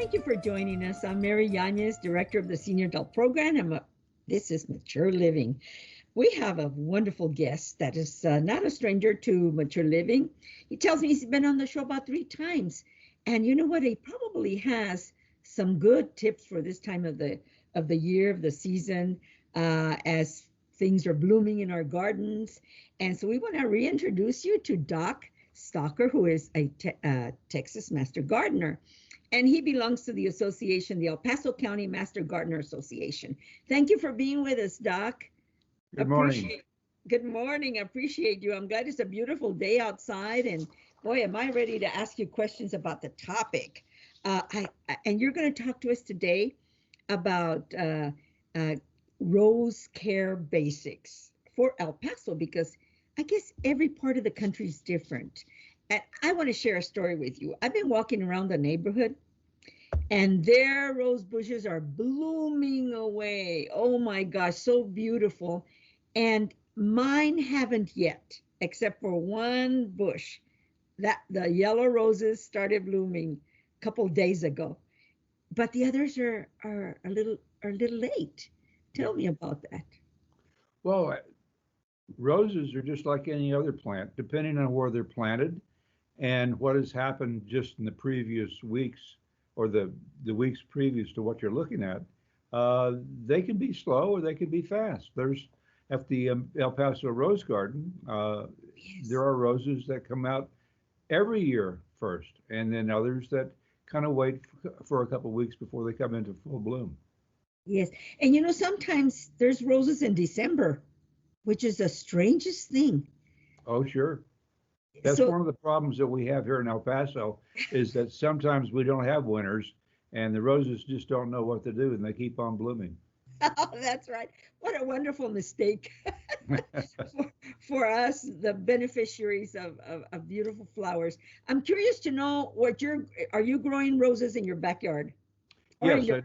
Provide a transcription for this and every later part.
Thank you for joining us. I'm Mary Yanez, Director of the Senior Adult Program, and this is Mature Living. We have a wonderful guest that is not a stranger to Mature Living. He tells me he's been on the show about 3 times, and you know what? He probably has some good tips for this time of the year, of the season, as things are blooming in our gardens. And so we want to reintroduce you to Doc Stalker, who is a Texas Master Gardener. And he belongs to the association, the El Paso County Master Gardener Association. Thank you for being with us, Doc. Good morning. Good morning. I appreciate you. I'm glad it's a beautiful day outside. And boy, am I ready to ask you questions about the topic. And you're going to talk to us today about rose care basics for El Paso, because I guess every part of the country is different. And I want to share a story with you. I've been walking around the neighborhood, and their rose bushes are blooming away. Oh my gosh, so beautiful. And mine haven't yet, except for one bush. That the yellow roses started blooming a couple days ago. But the others are a little late. Tell me about that. Well, roses are just like any other plant, depending on where they're planted and what has happened just in the previous weeks or the weeks previous to what you're looking at. They can be slow or they can be fast. There's at the El Paso Rose Garden, Yes. there are roses that come out every year first, and then others that kind of wait for a couple of weeks before they come into full bloom. Yes. And you know, sometimes there's roses in December, which is the strangest thing. Oh, sure. That's So, one of the problems that we have here in El Paso is that sometimes we don't have winters and the roses just don't know what to do and they keep on blooming. oh, that's right. What a wonderful mistake for us, the beneficiaries of beautiful flowers. I'm curious to know are you growing roses in your backyard? Or in Yes, your,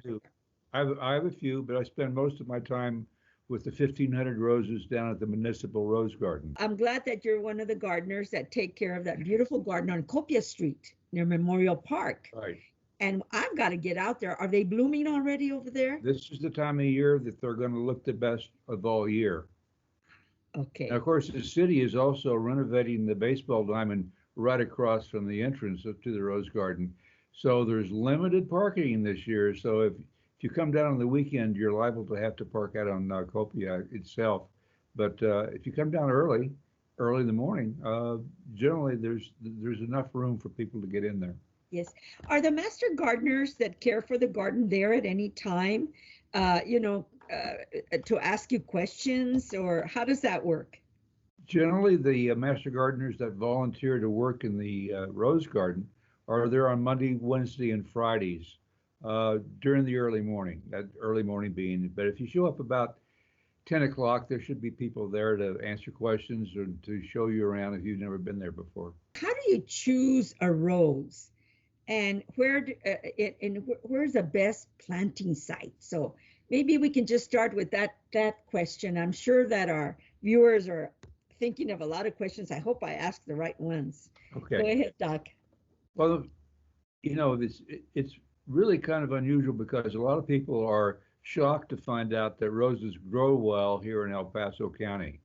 I do. I have a few, but I spend most of my time with the 1,500 roses down at the Municipal Rose Garden. I'm glad that you're one of the gardeners that take care of that beautiful garden on Copia Street near Memorial Park. Right. And I've got to get out there. Are they blooming already over there? This is the time of year that they're going to look the best of all year. Now, Okay. of course, the city is also renovating the baseball diamond right across from the entrance to the Rose Garden. So there's limited parking this year. So if you come down on the weekend, you're liable to have to park out on Copia itself. But if you come down early in the morning, generally there's enough room for people to get in there. Yes. Are the master gardeners that care for the garden there at any time, to ask you questions, or how does that work? Generally, the master gardeners that volunteer to work in the Rose Garden are there on Monday, Wednesday, and Fridays during the early morning, that early morning being. But if you show up about 10 o'clock, there should be people there to answer questions or to show you around if you've never been there before. How do you choose a rose? And where's the best planting site? So maybe we can just start with that question. I'm sure that our viewers are thinking of a lot of questions. I hope I ask the right ones. Go Okay. ahead, Doc. Well, it's really kind of unusual because a lot of people are shocked to find out that roses grow well here in El Paso County.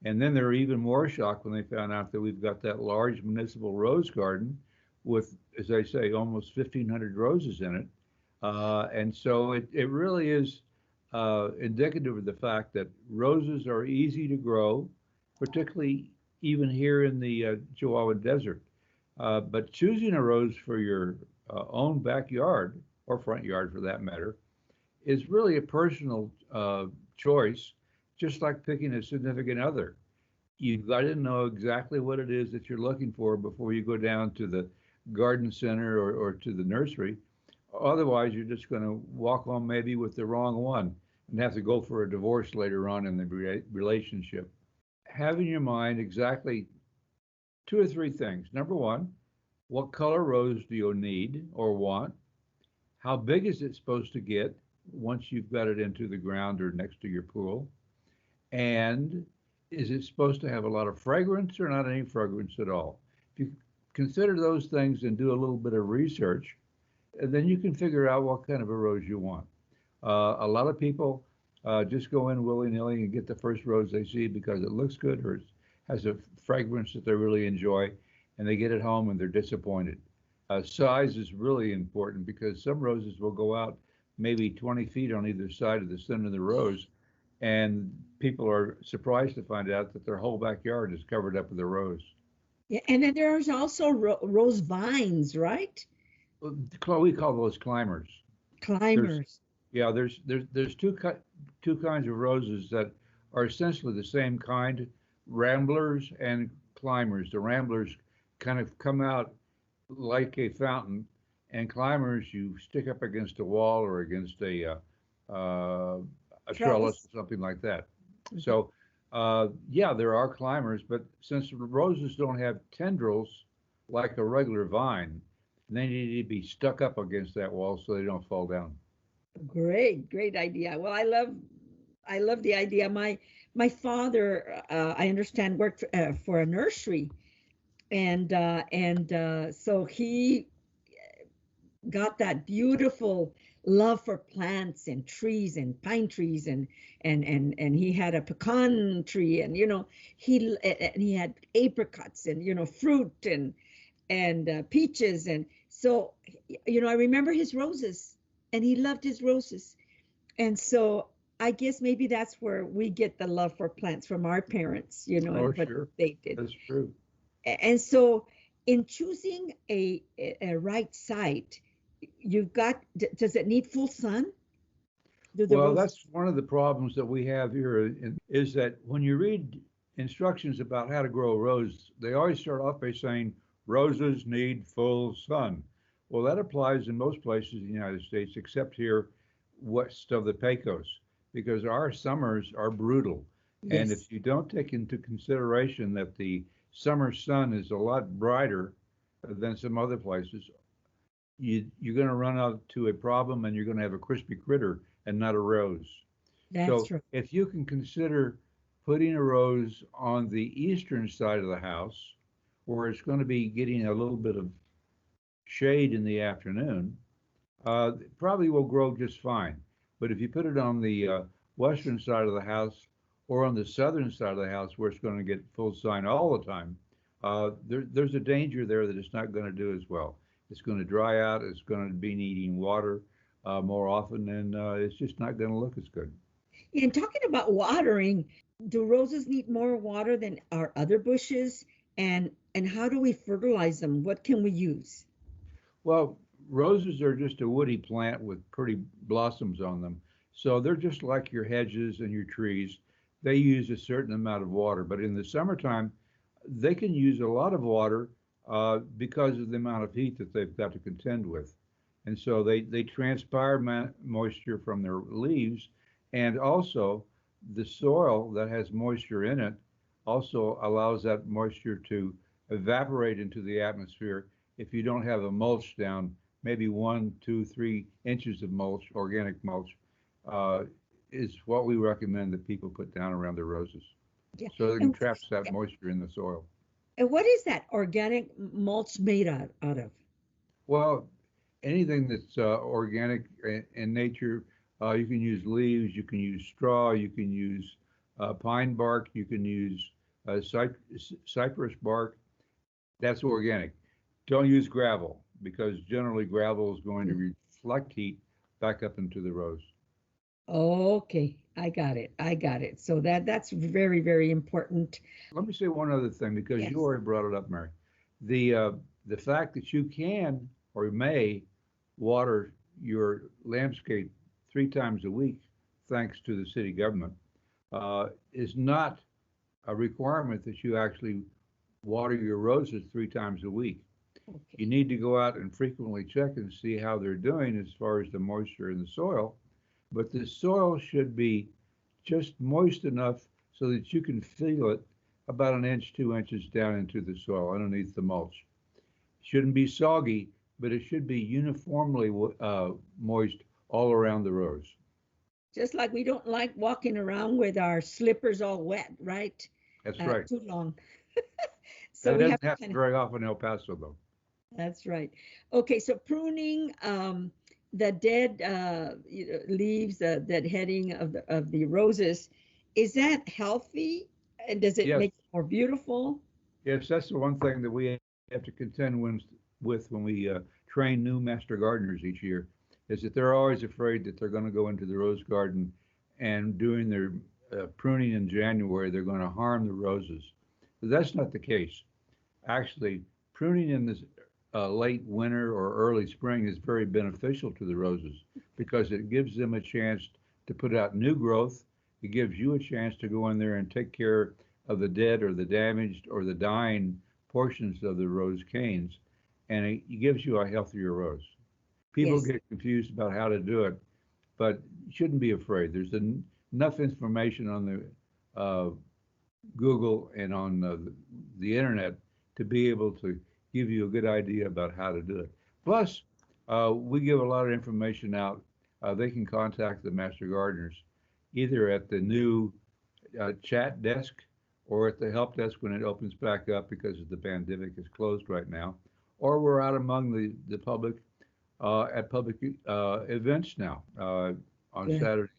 And then they're even more shocked when they found out that we've got that large municipal rose garden with, as I say, almost 1,500 roses in it. And so it really is indicative of the fact that roses are easy to grow, particularly even here in the Chihuahua Desert. But choosing a rose for your own backyard, or front yard for that matter, is really a personal choice, just like picking a significant other. You've got to know exactly what it is that you're looking for before you go down to the garden center or to the nursery. Otherwise, you're just going to walk home maybe with the wrong one and have to go for a divorce later on in the relationship. Have in your mind exactly 2 or 3 things. Number one, what color rose do you need or want? How big is it supposed to get once you've got it into the ground or next to your pool? And is it supposed to have a lot of fragrance or not any fragrance at all? If you consider those things and do a little bit of research, and then you can figure out what kind of a rose you want. A lot of people just go in willy-nilly and get the first rose they see because it looks good or it has a fragrance that they really enjoy, and they get it home and they're disappointed. Size is really important because some roses will go out maybe 20 feet on either side of the center of the rose, and people are surprised to find out that their whole backyard is covered up with a rose. Yeah, and then there's also rose vines, right? We call those climbers. There's Climbers. Yeah, there's two kinds of roses that are essentially the same kind, ramblers and climbers. The ramblers kind of come out like a fountain, and climbers you stick up against a wall or against a trellis Trellis. or something like that. Mhm. So yeah, there are climbers, but since roses don't have tendrils like a regular vine, they need to be stuck up against that wall so they don't fall down. Great, great idea. Well, I love the idea. My father, I understand, worked for a nursery, and so he got that beautiful love for plants and trees and pine trees, and he had a pecan tree, and he had apricots, and fruit, and peaches, and so I remember his roses, and he loved his roses. And so I guess maybe that's where we get the love for plants from our parents, Oh, and what sure, they did. that's true. And so in choosing a right site, does it need full sun? Do the Well, that's roses? one of the problems that we have here is that when you read instructions about how to grow a rose, they always start off by saying roses need full sun. Well, that applies in most places in the United States, except here west of the Pecos, because our summers are brutal. And Yes, if you don't take into consideration that the summer sun is a lot brighter than some other places, you're going to run out to a problem and you're going to have a crispy critter and not a rose. that's So true. if you can consider putting a rose on the eastern side of the house where it's going to be getting a little bit of shade in the afternoon, it probably will grow just fine. But if you put it on the western side of the house or on the southern side of the house where it's going to get full sun all the time, there's a danger there that it's not going to do as well. It's going to dry out. It's going to be needing water more often, and it's just not going to look as good. And talking about watering, do roses need more water than our other bushes? And how do we fertilize them? What can we use? Well, roses are just a woody plant with pretty blossoms on them. So they're just like your hedges and your trees. They use a certain amount of water, but in the summertime, they can use a lot of water because of the amount of heat that they've got to contend with. And so they transpire moisture from their leaves, and also the soil that has moisture in it also allows that moisture to evaporate into the atmosphere if you don't have a mulch down, maybe 1, 2, 3 inches of mulch, organic mulch, uh, is what we recommend that people put down around their roses. Yeah. So it And, traps that moisture in the soil. and what is that organic mulch made out of? Well, anything that's organic in nature, you can use leaves, you can use straw, you can use pine bark, you can use cypress bark. That's organic. Don't use gravel because generally gravel is going to reflect heat back up into the rose. Okay, I got it. I got it. So that's very, very important. Let me say one other thing because you Yes. already brought it up, Mary. The fact that you can or may water your landscape 3 times a week, thanks to the city government, is not a requirement that you actually water your roses 3 times a week. You Okay. need to go out and frequently check and see how they're doing as far as the moisture in the soil. But the soil should be just moist enough so that you can feel it about an inch, 2 inches down into the soil underneath the mulch. Shouldn't be soggy, but it should be uniformly moist all around the rose. Just like we don't like walking around with our slippers all wet, right? That's right. Too long. So That we doesn't have to happen kind of, very often in El Paso, though. That's right. Okay, so pruning the dead leaves, the dead heading of the roses, is that healthy? And does it Yes, make it more beautiful? yes, that's the one thing that we have to contend with when we train new master gardeners each year, is that they're always afraid that they're going to go into the rose garden and doing their pruning in January, they're going to harm the roses. But that's not the case. Actually, pruning in this late winter or early spring is very beneficial to the roses because it gives them a chance to put out new growth. It gives you a chance to go in there and take care of the dead or the damaged or the dying portions of the rose canes, and it gives you a healthier rose. People Yes. get confused about how to do it, but you shouldn't be afraid. There's enough information on the Google and on the internet to be able to give you a good idea about how to do it. Plus, we give a lot of information out. They can contact the Master Gardeners either at the new chat desk or at the help desk when it opens back up because the pandemic is closed right now, or we're out among the public at public events now on Good. Saturdays,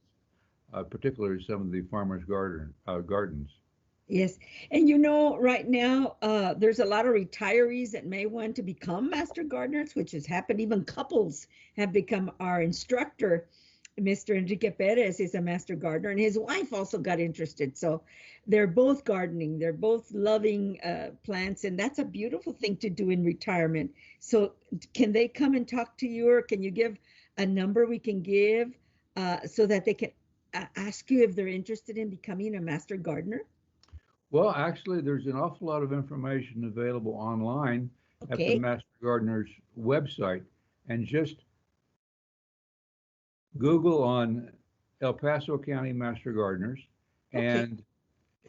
particularly some of the farmers' gardens. Yes. And you know, right now, there's a lot of retirees that may want to become master gardeners, which has happened. Even couples have become our instructor. Mr. Enrique Perez is a master gardener, and his wife also got interested. So they're both gardening, they're both loving plants, and that's a beautiful thing to do in retirement. So, can they come and talk to you, or can you give a number we can give so that they can ask you if they're interested in becoming a master gardener? Well, actually, there's an awful lot of information available online at the Okay. Master Gardener's website. And just Google on El Paso County Master Gardeners, Okay. and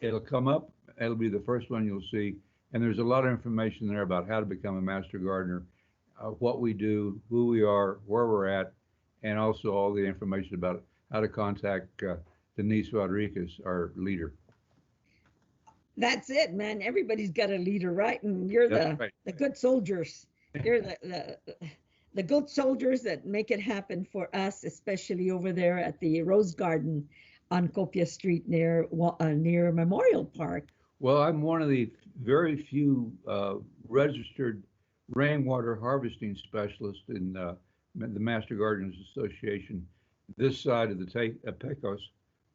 it'll come up. It'll be the first one you'll see. And there's a lot of information there about how to become a Master Gardener, what we do, who we are, where we're at, and also all the information about how to contact Denise Rodriguez, our leader. That's it, man. Everybody's got a leader, right? And you're That's the right. the good soldiers. You're the good soldiers that make it happen for us, especially over there at the Rose Garden on Copia Street near Memorial Park. Well, I'm one of the very few registered rainwater harvesting specialists in the Master Gardeners Association this side of the Pecos,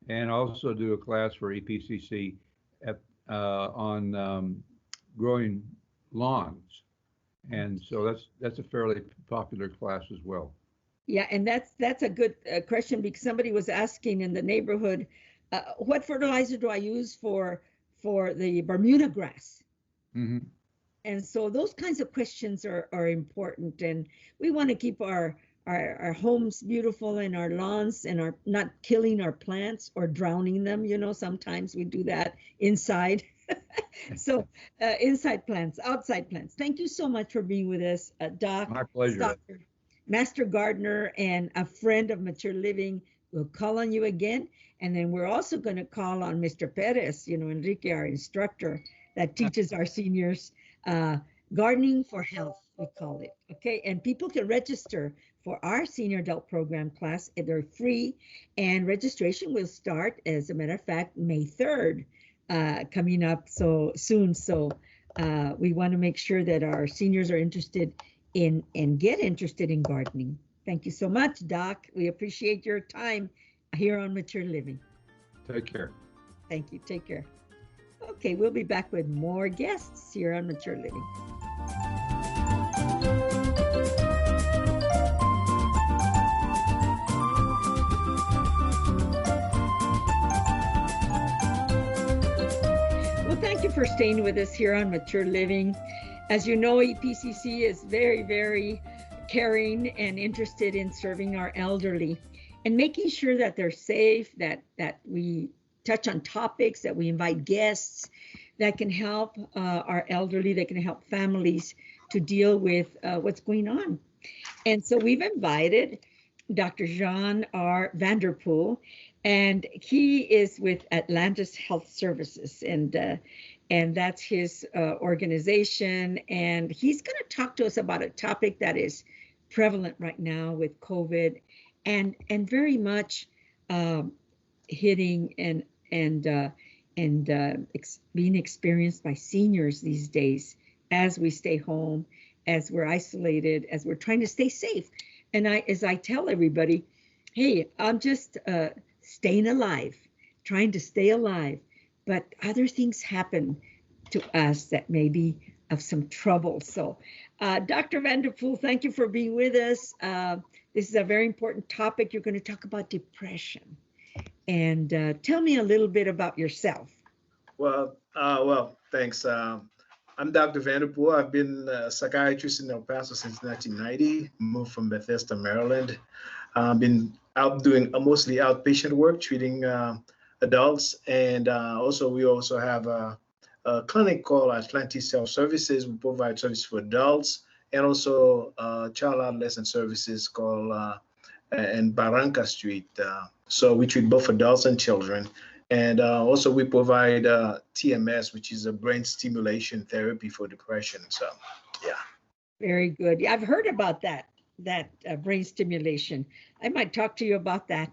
and also do a class for EPCC at, on growing lawns. And so that's a fairly popular class as well. Yeah, and that's a good question because somebody was asking in the neighborhood, what fertilizer do I use for the Bermuda grass? Hmm. And so those kinds of questions are important, and we want to keep our homes beautiful and our lawns and our not killing our plants or drowning them. You know, sometimes we do that inside. So inside plants, outside plants. Thank you so much for being with us, Doc My pleasure. Stalker, master gardener and a friend of Mature Living. We'll call on you again, and then we're also going to call on Mr. Perez, you know, Enrique, our instructor that teaches our seniors uh, gardening for health, we call it. Okay, and people can register for our senior adult program class. They're free, and registration will start, as a matter of fact, May 3rd, coming up so soon. So we want to make sure that our seniors are interested in and get interested in gardening. Thank you so much, Doc. We appreciate your time here on Mature Living. Take care. Thank you. Take care. Okay, we'll be back with more guests here on Mature Living. Well, thank you for staying with us here on Mature Living. As you know, EPCC is very, very caring and interested in serving our elderly and making sure that they're safe, that we touch on topics, that we invite guests that can help our elderly, that can help families to deal with what's going on. And so we've invited Dr. Jean R. Vanderpool, and he is with Atlantis Health Services. And and that's his organization. And he's going to talk to us about a topic that is prevalent right now with COVID, and very much um, hitting and being experienced by seniors these days as we stay home, as we're isolated, as we're trying to stay safe. And as I tell everybody, hey, I'm just staying alive, trying to stay alive. But other things happen to us that may be of some trouble. So, Dr. Vanderpool, thank you for being with us. This is a very important topic. You're going to talk about depression. And tell me a little bit about yourself. Well, thanks. I'm Dr. Vanderpool. I've been a psychiatrist in El Paso since 1990, moved from Bethesda, Maryland. I've been out doing mostly outpatient work, treating adults. And we also have a clinic called Atlantis Health Services. We provide service for adults and also child adolescent services called in Barranca Street. So we treat both adults and children. And also we provide TMS, which is a brain stimulation therapy for depression. So, yeah. Very good. Yeah, I've heard about that brain stimulation. I might talk to you about that.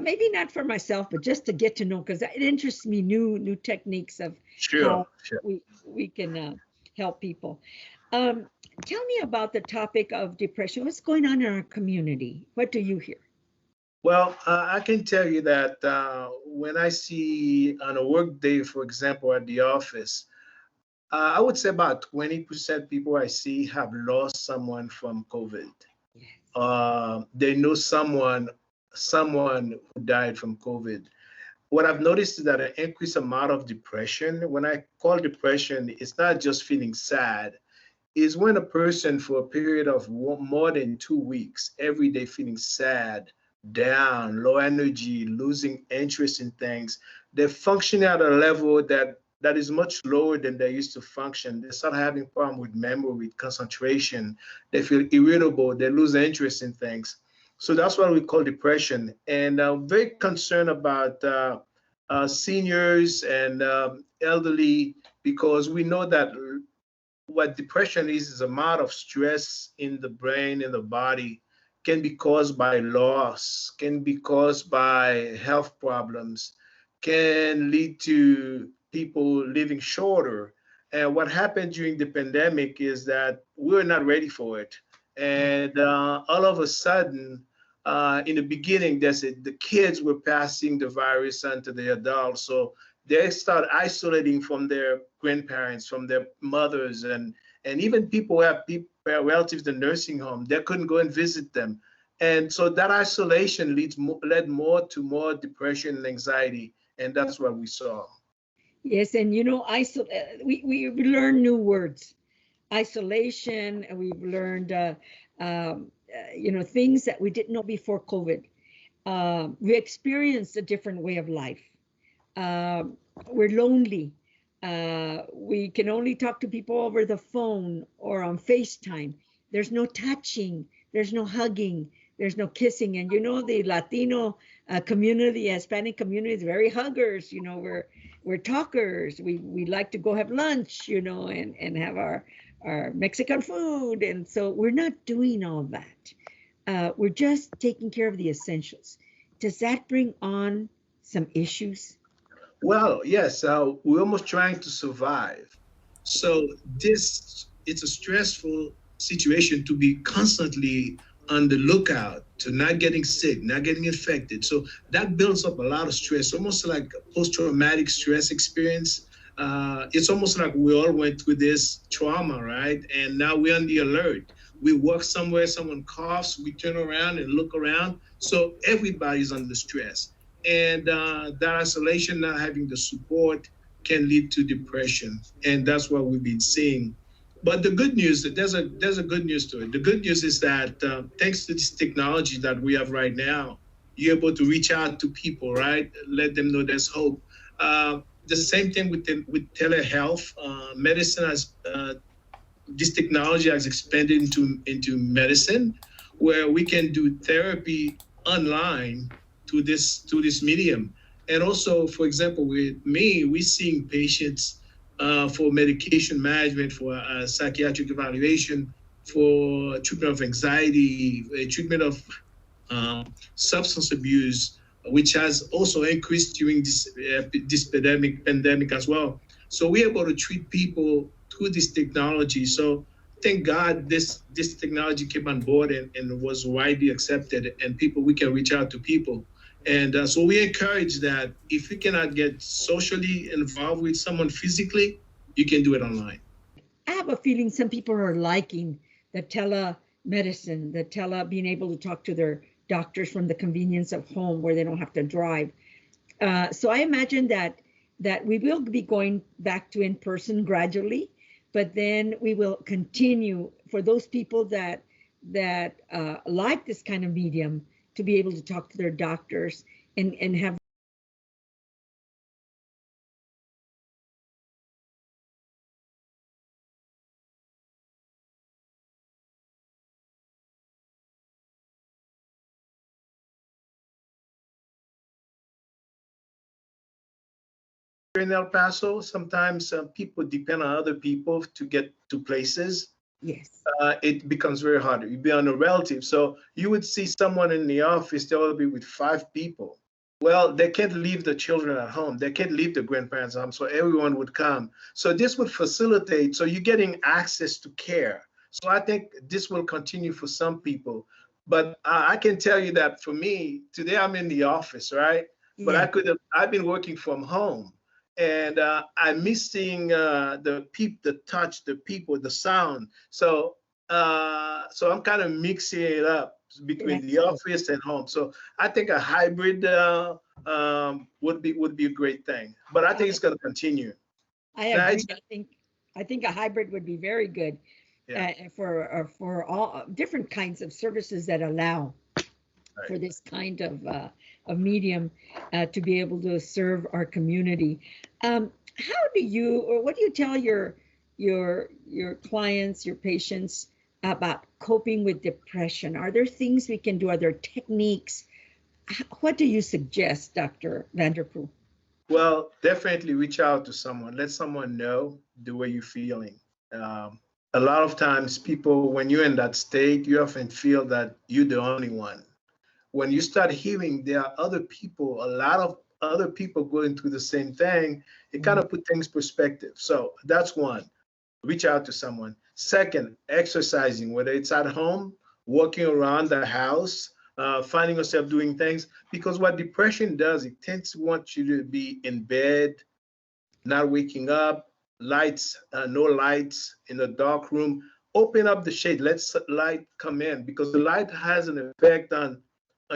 Maybe not for myself, but just to get to know, because it interests me, new techniques of how we can help people. Tell me about the topic of depression. What's going on in our community? What do you hear? Well, I can tell you that when I see on a work day, for example, at the office, I would say about 20% people I see have lost someone from COVID. They know someone who died from COVID. What I've noticed is that an increased amount of depression. When I call depression, it's not just feeling sad. Is when a person for a period of more than 2 weeks, every day feeling sad, down, low energy, losing interest in things, they're functioning at a level that is much lower than they used to function. They start having problem with memory, with concentration. They feel irritable. They lose interest in things. So that's what we call depression. And I'm very concerned about seniors and elderly, because we know that what depression is amount of stress in the brain and the body, can be caused by loss, can be caused by health problems, can lead to people living shorter. And what happened during the pandemic is that we're not ready for it. And all of a sudden, in the beginning, the kids were passing the virus on to the adults. So they start isolating from their grandparents, from their mothers, and even people who have relatives in the nursing home. They couldn't go and visit them. And so that isolation led more to more depression and anxiety. And that's what we saw. Yes, and we learn new words, isolation, and we've learned things that we didn't know before COVID. We experienced a different way of life. We're lonely. We can only talk to people over the phone or on FaceTime. There's no touching. There's no hugging. There's no kissing. And the Latino community, Hispanic community is very huggers. We're talkers. We like to go have lunch, and have our Mexican food. And so we're not doing all that. We're just taking care of the essentials. Does that bring on some issues? Well, yes, we're almost trying to survive. So it's a stressful situation to be constantly on the lookout, to not getting sick, not getting infected. So that builds up a lot of stress, almost like a post-traumatic stress experience. It's almost like we all went through this trauma, right? And now we're on the alert. We work somewhere, someone coughs, we turn around and look around. So everybody's under stress. And that isolation, not having the support, can lead to depression. And that's what we've been seeing. But the good news, there's a good news to it. The good news is that thanks to this technology that we have right now, you're able to reach out to people, right? Let them know there's hope. The same thing with telehealth. Medicine has, this technology has expanded into medicine, where we can do therapy online to this medium. And also, for example, with me, we're seeing patients for medication management, for psychiatric evaluation, for treatment of anxiety, treatment of substance abuse, which has also increased during this pandemic as well. So we're able to treat people through this technology. So thank God this technology came on board and was widely accepted, and we can reach out to people. And so we encourage that if you cannot get socially involved with someone physically, you can do it online. I have a feeling some people are liking the telemedicine, being able to talk to their doctors from the convenience of home where they don't have to drive. So I imagine that we will be going back to in-person gradually, but then we will continue for those people that like this kind of medium to be able to talk to their doctors and have in El Paso, sometimes people depend on other people to get to places. yes. It becomes very hard. You be on a relative. So you would see someone in the office, they will be with 5 people. Well, they can't leave the children at home. They can't leave the grandparents at home. So everyone would come. So this would facilitate. So you're getting access to care. So I think this will continue for some people. But I can tell you that for me, today I'm in the office, right? But Yeah. I've been working from home. And I'm missing the touch, the people, the sound. So I'm kind of mixing it up between the office and home. So I think a hybrid would be a great thing. But I think it's going to continue. I agree. I think a hybrid would be very good for all different kinds of services that allow for this kind of medium to be able to serve our community. How do you, or what do you tell your clients, your patients about coping with depression? Are there things we can do? Are there techniques? What do you suggest, Dr. Vanderpool? Well, definitely reach out to someone. Let someone know the way you're feeling. A lot of times people, when you're in that state, you often feel that you're the only one. When you start hearing there are other people, a lot of other people going through the same thing, it kind of put things perspective. So that's one, reach out to someone. Second, exercising, whether it's at home, walking around the house, finding yourself doing things, because what depression does, it tends to want you to be in bed, not waking up, lights, no lights in a dark room. Open up the shade, let light come in, because the light has an effect on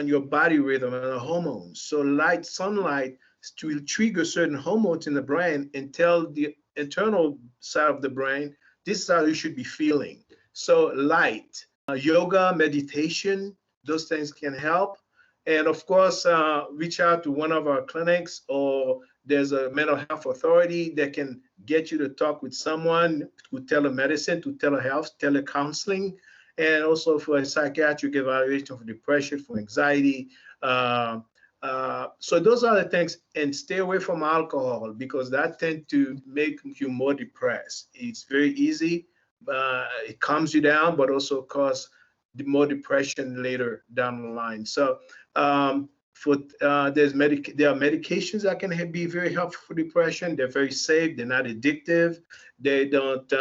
your body rhythm and the hormones. So sunlight will trigger certain hormones in the brain and tell the internal side of the brain, this is how you should be feeling. So light, yoga, meditation, those things can help. And of course, reach out to one of our clinics, or there's a mental health authority that can get you to talk with someone with telemedicine, to telehealth, telecounseling, and also for a psychiatric evaluation for depression, for anxiety. So those are the things. And stay away from alcohol, because that tends to make you more depressed. It's very easy. It calms you down, but also cause more depression later down the line. So there are medications that can be very helpful for depression. They're very safe. They're not addictive. They don't.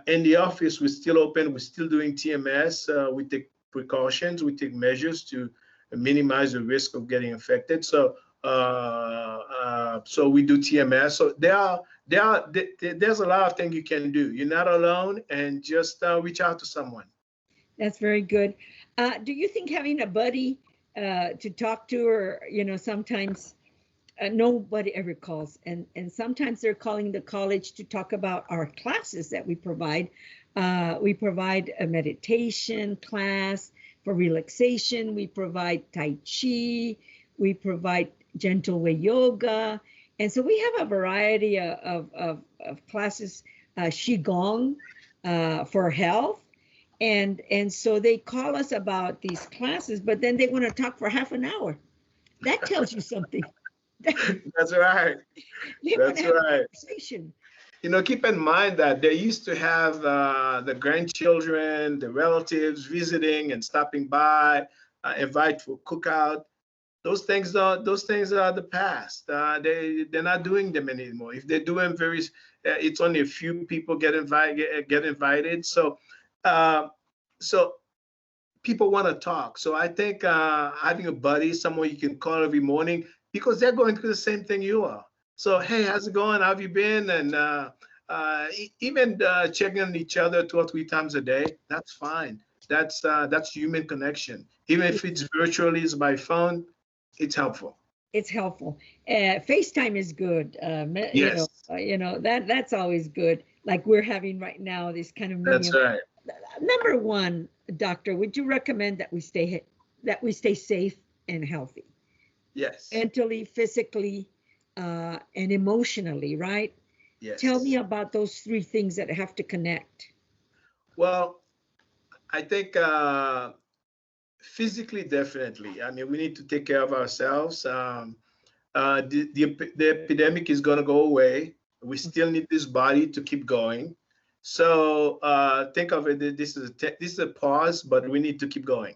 In the office, we're still open. We're still doing TMS. We take precautions. We take measures to minimize the risk of getting infected. So we do TMS. So there's a lot of things you can do. You're not alone, and just reach out to someone. That's very good. Do you think having a buddy to talk to, or sometimes nobody ever calls, and sometimes they're calling the college to talk about our classes that we provide. We provide a meditation class for relaxation. We provide Tai Chi. We provide gentle way yoga. And so we have a variety of classes, Qigong for health. And so they call us about these classes, but then they want to talk for half an hour. That tells you something. That's right. They want That's to have a right. conversation. Keep in mind that they used to have the grandchildren, the relatives visiting and stopping by, invite for cookout. Those things are the past. They're not doing them anymore. If they're doing it's only a few people get invited. Uh, so people want to talk. So I think having a buddy, someone you can call every morning, because they're going through the same thing you are. So, hey, how's it going? How have you been? And even checking on each other 2 or 3 times a day, that's fine. That's human connection. Even if it's virtually, it's by phone, it's helpful. It's helpful. FaceTime is good. Yes, That's always good. Like we're having right now, this kind of that's medium. right. Number one, doctor, would you recommend that we stay safe and healthy, Yes, mentally, physically, and emotionally, right? yes. Tell me about those three things that have to connect. Well, I think physically, definitely. I mean, we need to take care of ourselves. The epidemic is going to go away. We still need this body to keep going. So think of it. This is a pause, but we need to keep going.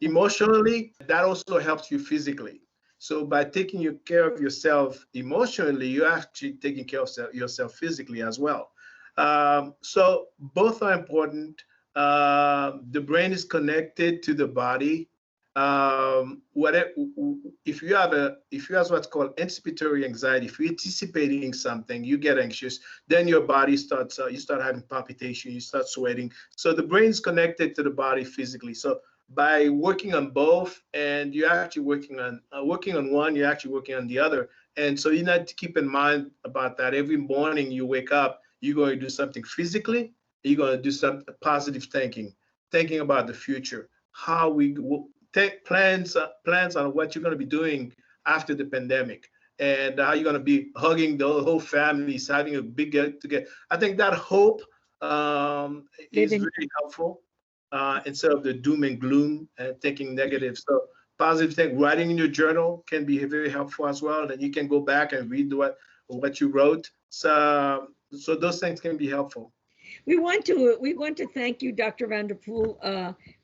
Emotionally, that also helps you physically. So by taking care of yourself emotionally, you're actually taking care of yourself physically as well. So both are important. The brain is connected to the body. Whatever, if you have what's called anticipatory anxiety, if you're anticipating something, you get anxious, then your body starts, you start having palpitation, you start sweating. So the brain is connected to the body physically. So by working on both, and you're actually working on one, you're actually working on the other. And so you need to keep in mind about that. Every morning you wake up, you're going to do something physically, you're going to do some positive thinking about the future, how we take plans on what you're going to be doing after the pandemic, and how you're going to be hugging the whole families, having a big get together. I think that hope is very helpful, instead of the doom and gloom and thinking negative. So positive thing, writing in your journal can be very helpful as well. Then you can go back and read what you wrote. So those things can be helpful. We want to thank you, Dr. Vanderpool,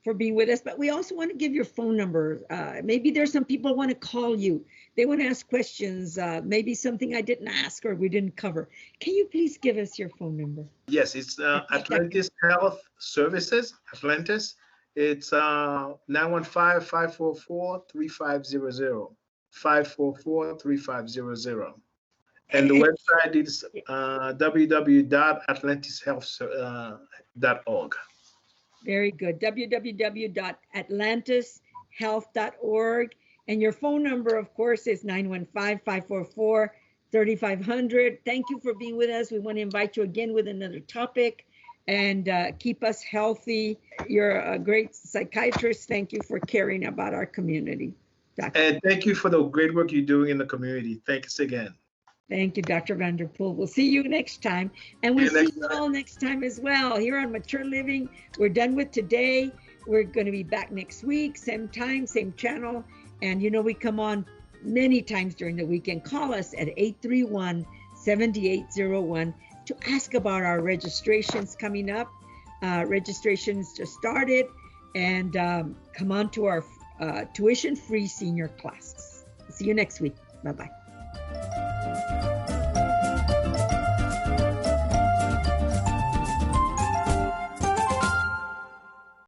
for being with us, but we also want to give your phone number. Maybe there's some people want to call you. They want to ask questions, maybe something I didn't ask or we didn't cover. Can you please give us your phone number? Yes, it's Atlantis Health Services, Atlantis. It's 915-544-3500, 544-3500. And the website is www.atlantishealth.org. Very good. www.atlantishealth.org. And your phone number, of course, is 915-544-3500. Thank you for being with us. We want to invite you again with another topic, and keep us healthy. You're a great psychiatrist. Thank you for caring about our community, Doctor. And thank you for the great work you're doing in the community. Thanks again. Thank you, Dr. Vanderpool. We'll see you next time. And we'll see you all next time as well here on Mature Living. We're done with today. We're going to be back next week, same time, same channel. And we come on many times during the weekend. Call us at 831-7801 to ask about our registrations coming up. Registrations just started. And come on to our tuition-free senior classes. See you next week. Bye-bye.